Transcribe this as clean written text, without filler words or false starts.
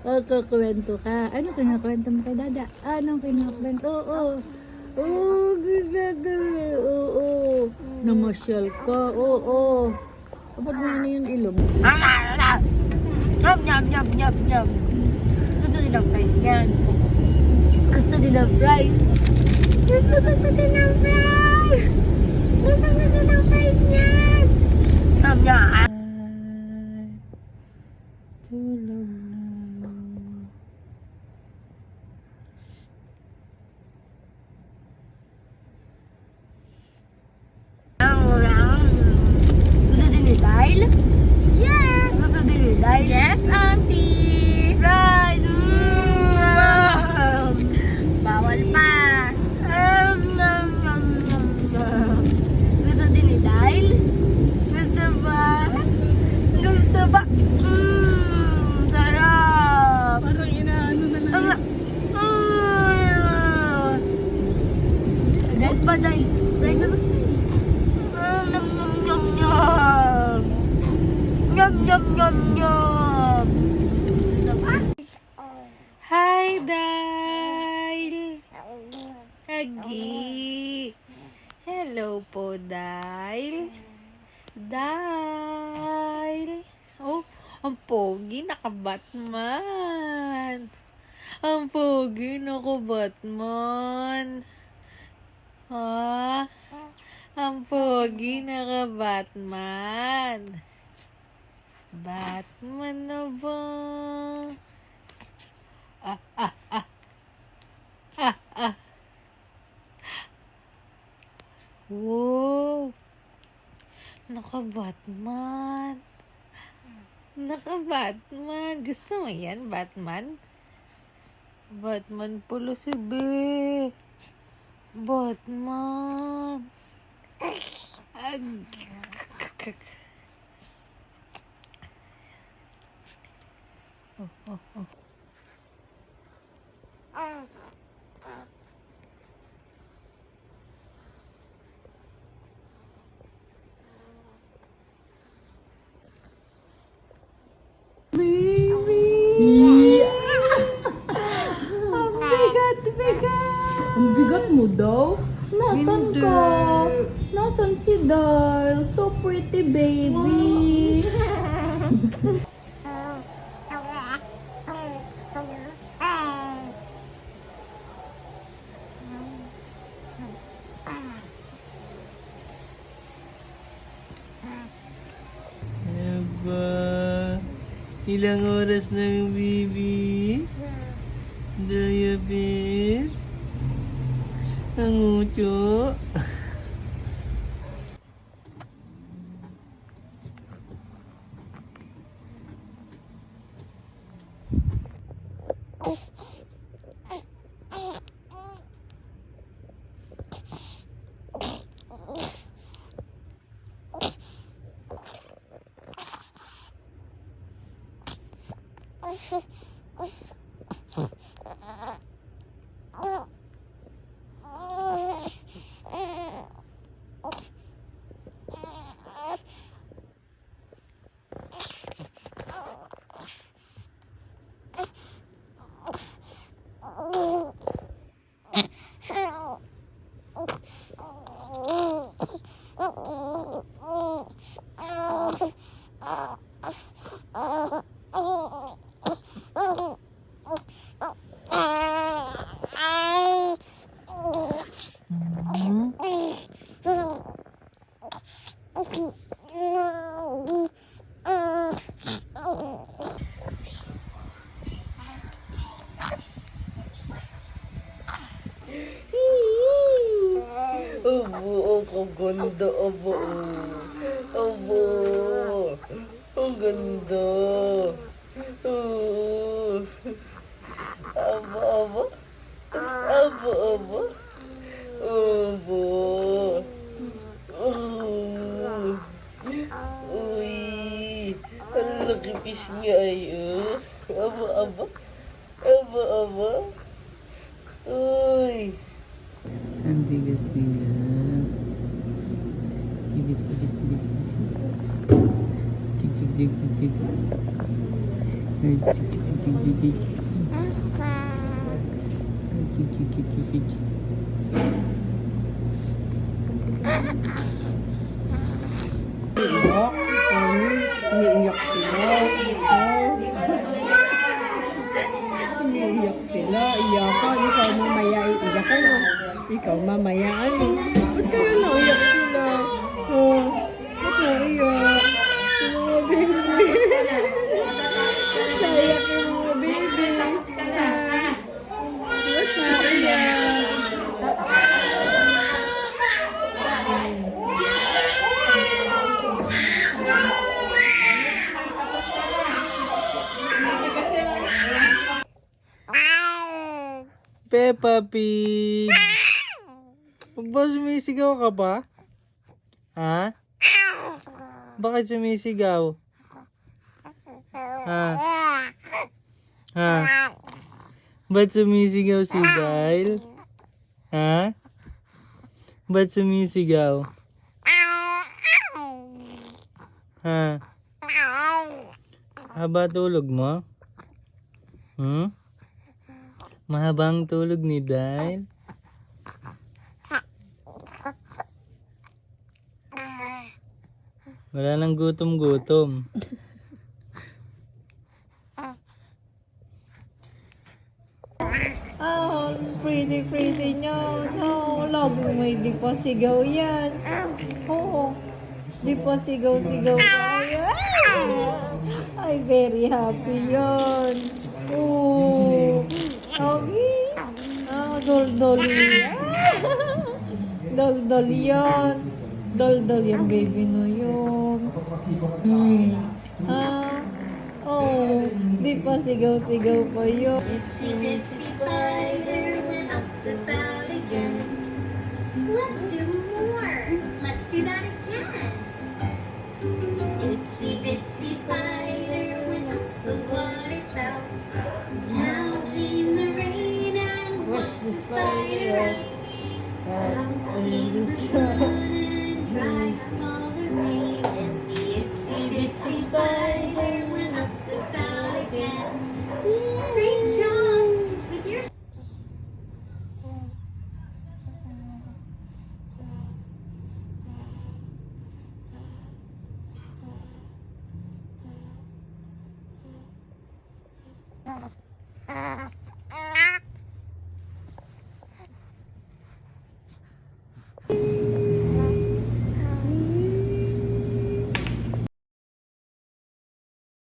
Kukwento ka. Ano kinakwento mo kay Dada? Anong kinakwento? Oo, ginagawa. Oo. Namasyal ka. Oo. Ba't mo ano yung ilong? Yum, yum, yum, yum, yum. Gusto din ang fries yan. Gusto din ang fries. Gusto din ang fries. Gusto ng fries yan. Yum, yum. Tulog na. Gusto din ni Dyle? Yes! Gusto din ni Dyle? Yes, auntie! Fries! Bawal pa! Gusto din ni Dyle? Gusto ba? Gusto ba? Sarap! Parang inaano na lang. Dahil pa, dahil. Dahil na Yum, yum, yum, yum. Yum, yum, yum, yum. Hi, Dyle! Agi! Hello po, Dyle! Dyle! Oh, ang pogi, naka-Batman! Ang pogi, naka-Batman! Ha? Ang pogi, naka-Batman! Batman na ba? Wow! Naka-Batman! Naka-Batman! Gusto mo yan, Batman? Batman pala si Be! Batman! Oh. Ang bigat mo daw? Nasaan ka? Nasaan si Dyle? So pretty, baby. Aba, ilang oras na yung baby? Diabetes? Ang ucho? Abo, ang ganda, abo. Abo, ang ganda. Abo, abo. Abo, abo. Abo. Uy, ang laki-pis niya ay, Abo, abo. Abo, abo. Uy. Ang tigas-tigas. Tigas. Tigas. Umiiyak sila. Umiiyak sila. Iyakan. Ikaw mamaya iiyakan. Ikaw mamaya ano. Ba't kaya naiyak sila? Oh, ba't naiyak? Yung mga baby. Naiyak yung mga baby. Ba't naiyak? Peppa Pig! Huwag ba sumisigaw ka ba? Ha? Bakit sumisigaw? Ha? Ha? Ba't sumisigaw si Dyle? Ha? Ba't sumisigaw? Ha? Haba tulog mo? Hmm? Mahabang tulog ni Dyle? Wala nang gutom-gutom. Oh, pretty nyo. No, lagi may di pa sigaw yan. Oo. Di pa sigaw-sigaw pa yan. Ay, very happy yon. Oo. Okay. Ah, dol-doli. Dol-dol yan. Dol-dol yung baby no yun. Ah, oh, di pa sigaw-sigaw pa yun. Itsy bitsy spider went up the spout again. Let's do more. Let's do that again. Itsy bitsy spider went up the water spout. Down came the rain and washed the spider out. Out came the sun and dried up all the rain. And the itsy bitsy spider went up the spout again. Great job with your Ah.